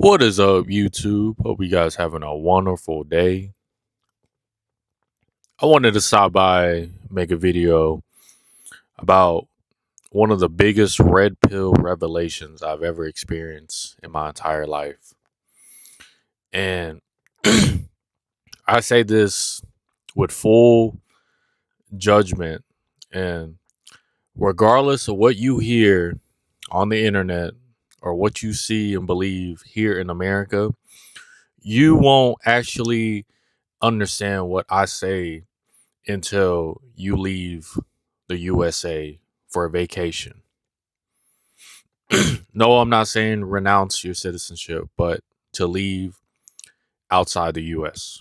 What is up, YouTube? Hope you guys having a wonderful day. I wanted to stop by, make a video about one of the biggest red pill revelations I've ever experienced in my entire life. And I say this with full judgment. And regardless of what you hear on the internet or what you see and believe here in America, you won't actually understand what I say until you leave the USA for a vacation. No, I'm not saying renounce your citizenship, but to leave outside the US.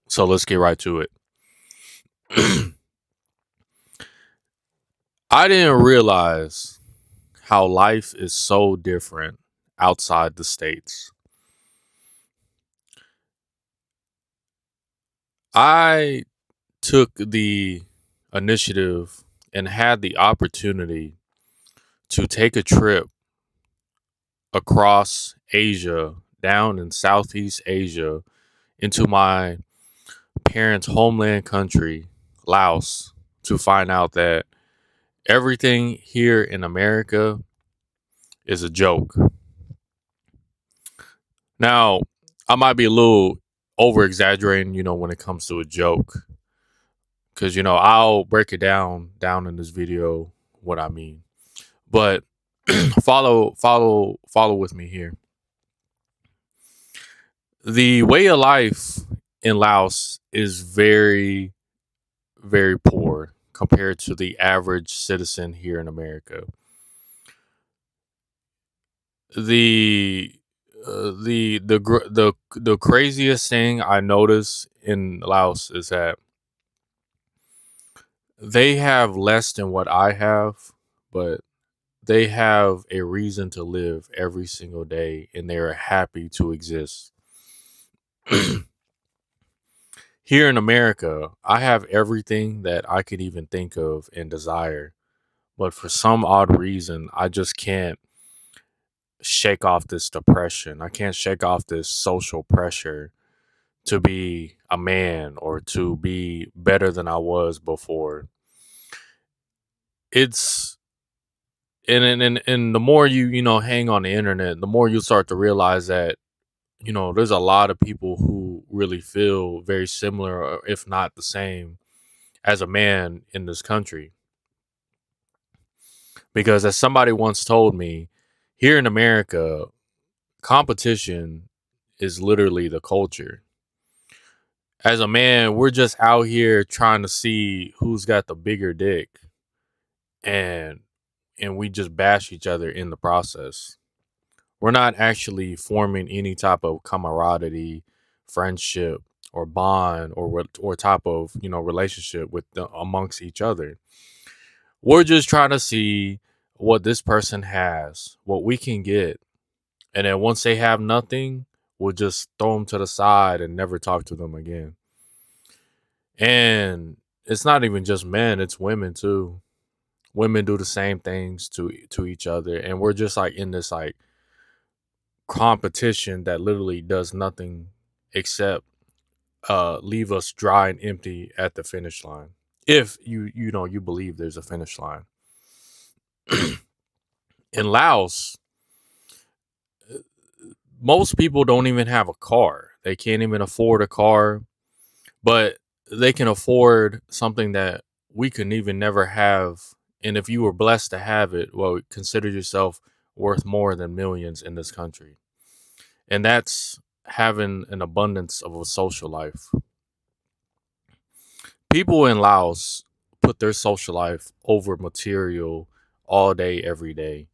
So let's get right to it. I didn't realize how life is so different outside the States. I took the initiative and had the opportunity to take a trip across Asia, down in Southeast Asia, into my parents' homeland country, Laos, to find out that everything here in America is a joke. Now, I might be a little over exaggerating, when it comes to a joke, because I'll break it down in this video what I mean. But follow with me here. The way of life in Laos is very, very poor compared to the average citizen here in America. The the craziest thing I notice in Laos is that they have less than what I have, but they have a reason to live every single day and they are happy to exist. Here in America, I have everything that I could even think of and desire, but for some odd reason, I just can't shake off this depression. I can't shake off this social pressure to be a man or to be better than I was before. It's and the more you hang on the internet, the more you start to realize that there's a lot of people who really feel very similar, or if not the same, as a man in this country. Because as somebody once told me, here in America, competition is literally the culture. As a man, we're just out here trying to see who's got the bigger dick, and we just bash each other in the process. We're not actually forming any type of camaraderie, friendship, or bond, or type of relationship amongst each other. We're just trying to see what this person has, what we can get, and then once they have nothing, we'll just throw them to the side and never talk to them again. And it's not even just men, it's women too. Women do the same things to each other, and we're just like in this like competition that literally does nothing except leave us dry and empty at the finish line. If you believe there's a finish line. In Laos, most people don't even have a car. They can't even afford a car, but they can afford something that we could even never have. And if you were blessed to have it, well, consider yourself worth more than millions in this country. And that's having an abundance of a social life. People in Laos put their social life over material all day, every day.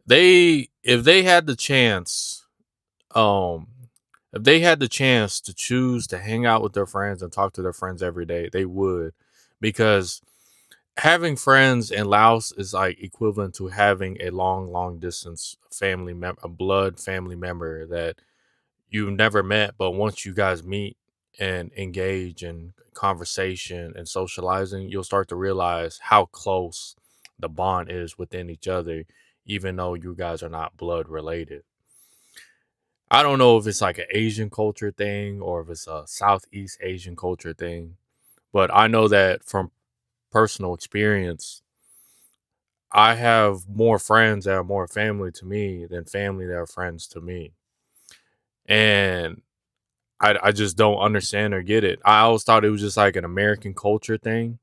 If they had the chance, um, if they had the chance to choose to hang out with their friends and talk to their friends every day, they would, because having friends in Laos is like equivalent to having a long distance a blood family member that you've never met, but once you guys meet and engage in conversation and socializing, you'll start to realize how close the bond is within each other, even though you guys are not blood related. I don't know if it's like an Asian culture thing or if it's a Southeast Asian culture thing, but I know that from personal experience, I have more friends that are more family to me than family that are friends to me. And I just don't understand or get it. I always thought it was just like an American culture thing.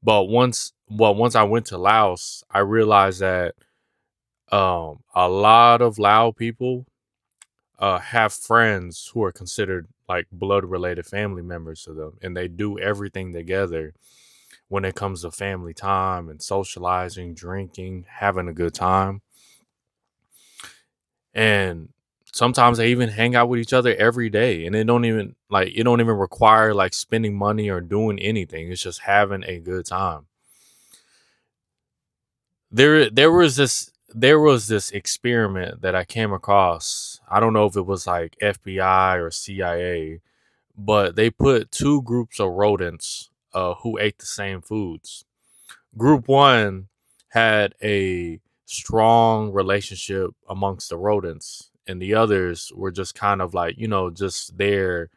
But once I went to Laos, I realized that a lot of Lao people have friends who are considered like blood related family members to them, and they do everything together when it comes to family time and socializing, drinking, having a good time. And sometimes they even hang out with each other every day, and it don't even require like spending money or doing anything. It's just having a good time. There was this experiment that I came across. I don't know if it was like FBI or CIA, but they put two groups of rodents who ate the same foods. Group one had a strong relationship amongst the rodents, and the others were just kind of like, just there,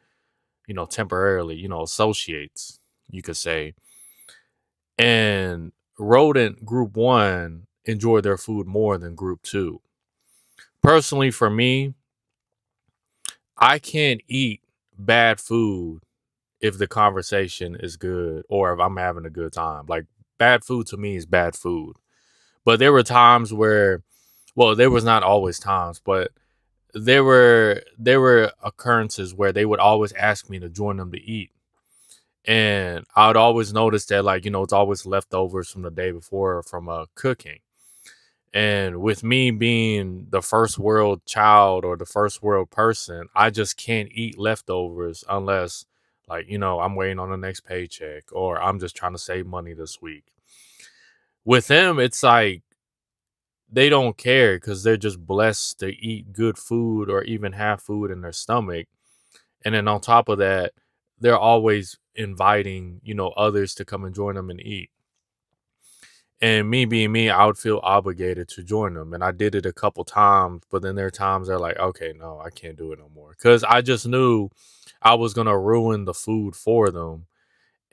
temporarily, associates, you could say. And rodent group one enjoyed their food more than group two. Personally, for me, I can't eat bad food if the conversation is good or if I'm having a good time. Like, bad food to me is bad food. But there were times where, well, there was not always times, but there were occurrences where they would always ask me to join them to eat. And I would always notice that, like, it's always leftovers from the day before from cooking. And with me being the first world child or the first world person, I just can't eat leftovers unless, like, I'm waiting on the next paycheck or I'm just trying to save money this week. With them, it's like they don't care because they're just blessed to eat good food or even have food in their stomach. And then on top of that, they're always inviting, others to come and join them and eat. And me being me, I would feel obligated to join them. And I did it a couple times, but then there are times they're like, okay, no, I can't do it no more. Cause I just knew I was gonna ruin the food for them.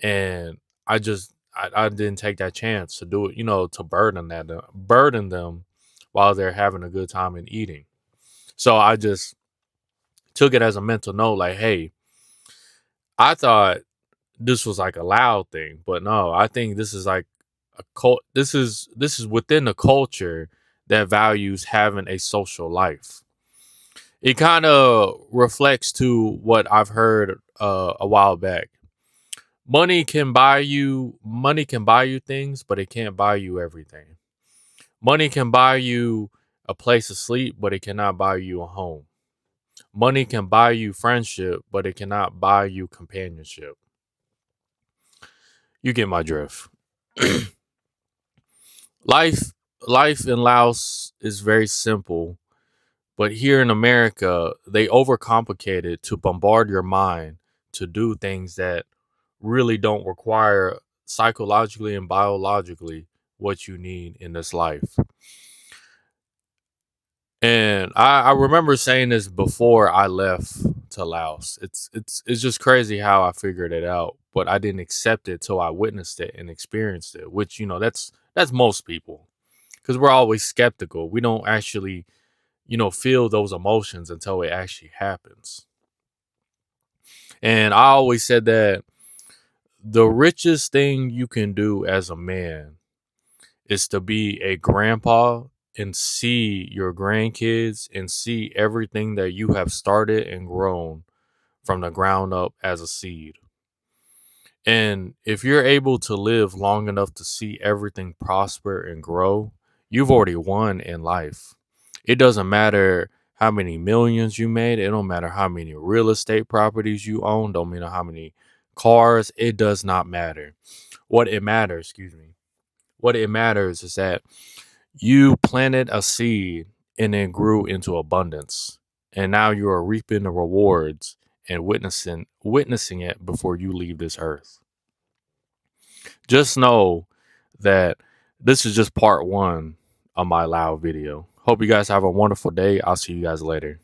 And I didn't take that chance to do it, to burden them while they're having a good time and eating. So I just took it as a mental note, like, hey, I thought this was like a loud thing, but no, I think this is like a cult. This is within the culture that values having a social life. It kind of reflects to what I've heard a while back. Money can buy you things, but it can't buy you everything. Money can buy you a place to sleep, but it cannot buy you a home. Money can buy you friendship, but it cannot buy you companionship. You get my drift. life Life in Laos is very simple, but here in America, they overcomplicate it to bombard your mind to do things that really don't require psychologically and biologically what you need in this life. And I remember saying this before I left to Laos. It's just crazy how I figured it out, but I didn't accept it till I witnessed it and experienced it. Which that's most people, because we're always skeptical. We don't actually feel those emotions until it actually happens. And I always said that the richest thing you can do as a man is to be a grandpa and see your grandkids and see everything that you have started and grown from the ground up as a seed. And if you're able to live long enough to see everything prosper and grow, you've already won in life. It doesn't matter how many millions you made, it don't matter how many real estate properties you own, don't matter how many cars, it does not matter. Excuse me. What it matters is that you planted a seed and it grew into abundance. And now you are reaping the rewards and witnessing it before you leave this earth. Just know that this is just part one of my loud video. Hope you guys have a wonderful day. I'll see you guys later.